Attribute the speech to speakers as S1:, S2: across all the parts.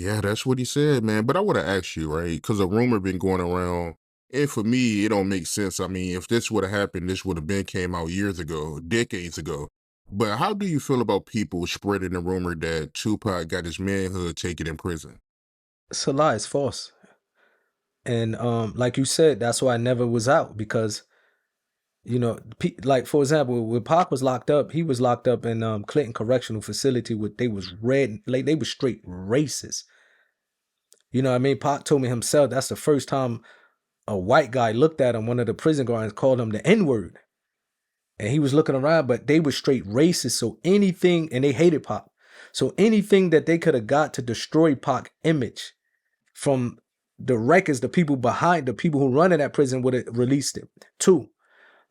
S1: Yeah, that's what he said, man. But I would have asked you, right? Because a rumor been going around, and for me, it don't make sense. I mean, if this would have happened, this would have been came out years ago, decades ago. But how do you feel about people spreading the rumor that Tupac got his manhood taken in prison?
S2: It's a lie. It's false. And like you said, that's why I never was out because like for example, when Pac was locked up, he was locked up in Clinton Correctional Facility. With they was red, like they was straight racist. You know what I mean? Pac told me himself that's the first time a white guy looked at him. One of the prison guards called him the N word, and he was looking around, but they were straight racist. So anything, and they hated Pac. So anything that they could have got to destroy Pac image from the records, the people behind, the people who run in that prison would have released it. Two,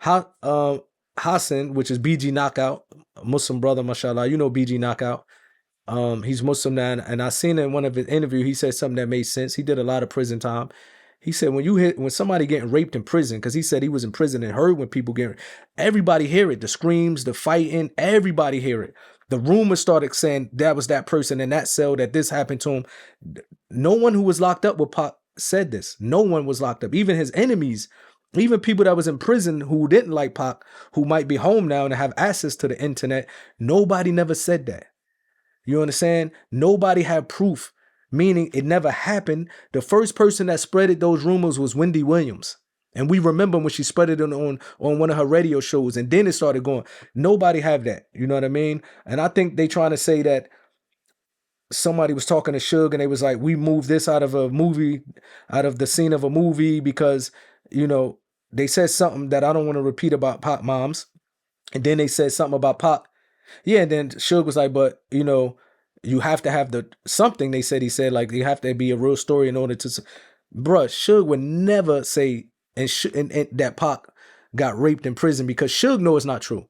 S2: Hassan, which is BG Knockout, a Muslim brother, mashallah. You know BG Knockout. He's Muslim now, and I seen in one of his interviews, he said something that made sense. He did a lot of prison time. He said when somebody getting raped in prison, because he said he was in prison and heard when people get, everybody hear it, the screams, the fighting, everybody hear it. The rumors started saying that was that person in that cell, that this happened to him. No one who was locked up with Pac said this. No one was locked up. Even his enemies, even people that was in prison who didn't like Pac, who might be home now and have access to the internet, nobody never said that. You understand? Nobody had proof, meaning it never happened. The first person that spreaded those rumors was Wendy Williams. And we remember when she spread it on one of her radio shows, and then it started going. Nobody have that. You know what I mean? And I think they trying to say that somebody was talking to Suge and they was like, we moved this out of a movie, out of the scene of a movie because, they said something that I don't want to repeat about Pac moms. And then they said something about Pac. Yeah, and then Suge was like, but you have to have the something. He said like you have to be a real story in order to, bruh. Suge would never say and that Pac got raped in prison because Suge know it's not true.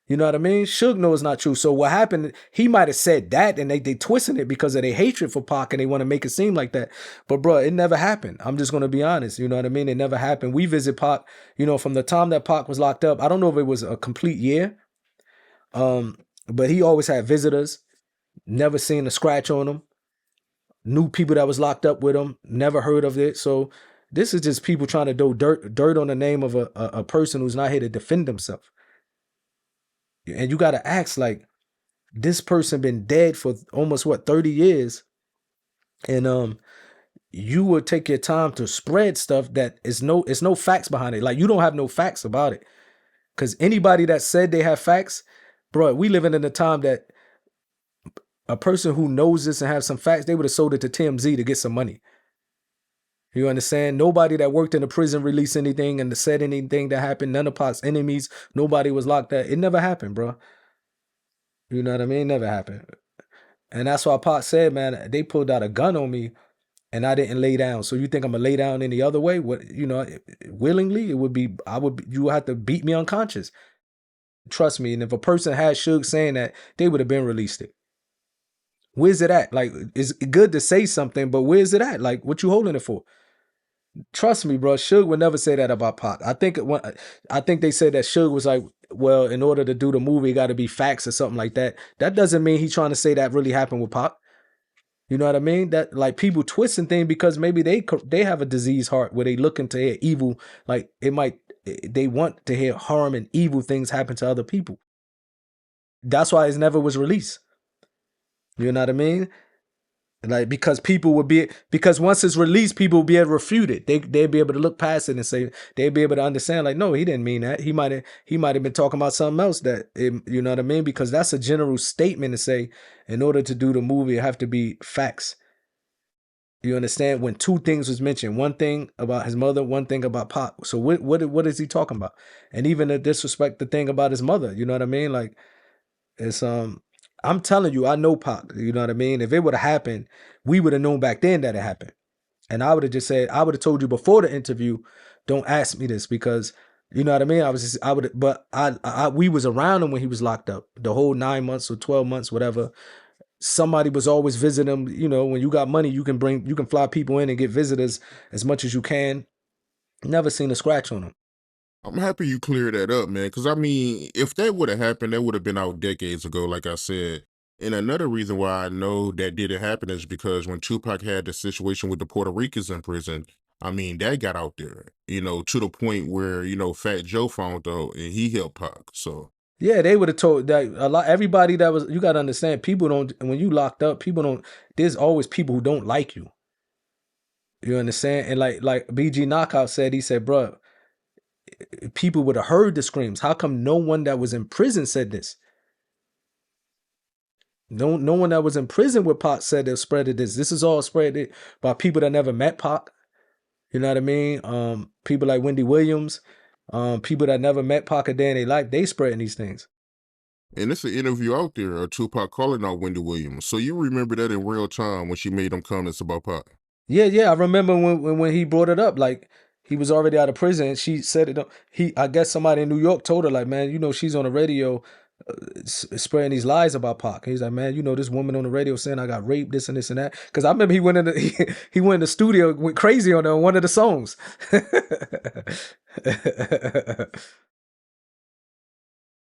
S2: You know what I mean? Suge know it's not true. So what happened? He might have said that, and they twisting it because of their hatred for Pac, and they want to make it seem like that. But bro, it never happened. I'm just gonna be honest. You know what I mean? It never happened. We visit Pac. From the time that Pac was locked up. I don't know if it was a complete year. But he always had visitors. Never seen a scratch on him. Knew people that was locked up with him. Never heard of it. So this is just people trying to do dirt on the name of a person who's not here to defend himself. And you got to ask, like, this person been dead for almost 30 years, and you would take your time to spread stuff that is it's no facts behind it. Like, you don't have no facts about it, because anybody that said they have facts, bro, we living in a time that a person who knows this and have some facts, they would have sold it to TMZ to get some money. You understand? Nobody that worked in the prison released anything and said anything that happened. None of Pac's enemies. Nobody was locked up. It never happened, bro. You know what I mean? Never happened. And that's why Pac said, man, they pulled out a gun on me and I didn't lay down. So you think I'm gonna lay down any other way? What, willingly? It would be, you would have to beat me unconscious. Trust me. And if a person had Suge saying that, they would have been released it. Where's it at? Like, it's good to say something, but where's it at? Like, what you holding it for? Trust me, bro. Suge would never say that about Pac. I think they said that Suge was like, well, in order to do the movie, it got to be facts or something like that. That doesn't mean he's trying to say that really happened with Pac. You know what I mean? That, like, people twisting things because maybe they have a diseased heart where they looking to hear evil. Like, they want to hear harm and evil things happen to other people. That's why it never was released. You know what I mean? Like, because once it's released, people will be able to refute it. They'll be able to look past it and say, they'll be able to understand, like, no, he didn't mean that. He might have been talking about something else you know what I mean? Because that's a general statement to say, in order to do the movie, it have to be facts. You understand? When two things was mentioned, one thing about his mother, one thing about Pac. So what is he talking about? And even to disrespect the thing about his mother, you know what I mean? Like, it's I'm telling you, I know Pac. You know what I mean? If it would have happened, we would have known back then that it happened. And I would have just said, I would have told you before the interview, don't ask me this, because you know what I mean? We was around him when he was locked up. The whole 9 months or 12 months, whatever. Somebody was always visiting him. You know, when you got money, you can fly people in and get visitors as much as you can. Never seen a scratch on him.
S1: I'm happy you cleared that up, man. Because I mean, if that would have happened, that would have been out decades ago, like I said. And another reason why I know that didn't happen is because when Tupac had the situation with the Puerto Ricans in prison, I mean, that got out there, to the point where, Fat Joe found out and he helped Pac. So,
S2: Yeah, they would have told that a lot. Everybody that was, you got to understand, people don't. When you locked up, people don't. There's always people who don't like you. You understand? And like BG Knockout said, he said, "Bruh, people would have heard the screams. How come no one that was in prison said this? No one that was in prison with Pac said they spread this. This is all spread by people that never met Pac. You know what I mean? People like Wendy Williams, people that never met Pac a day in their life, they spreading these things.
S1: and it's an interview out there of Tupac calling out Wendy Williams. So you remember that in real time when she made them comments about Pac.
S2: Yeah. I remember when he brought it up, like he was already out of prison. She said it. I guess somebody in New York told her, like, man, she's on the radio spreading these lies about Pac. He's like, man, this woman on the radio saying I got raped, this and this and that. Because I remember he went in he went in the studio, went crazy on one of the songs.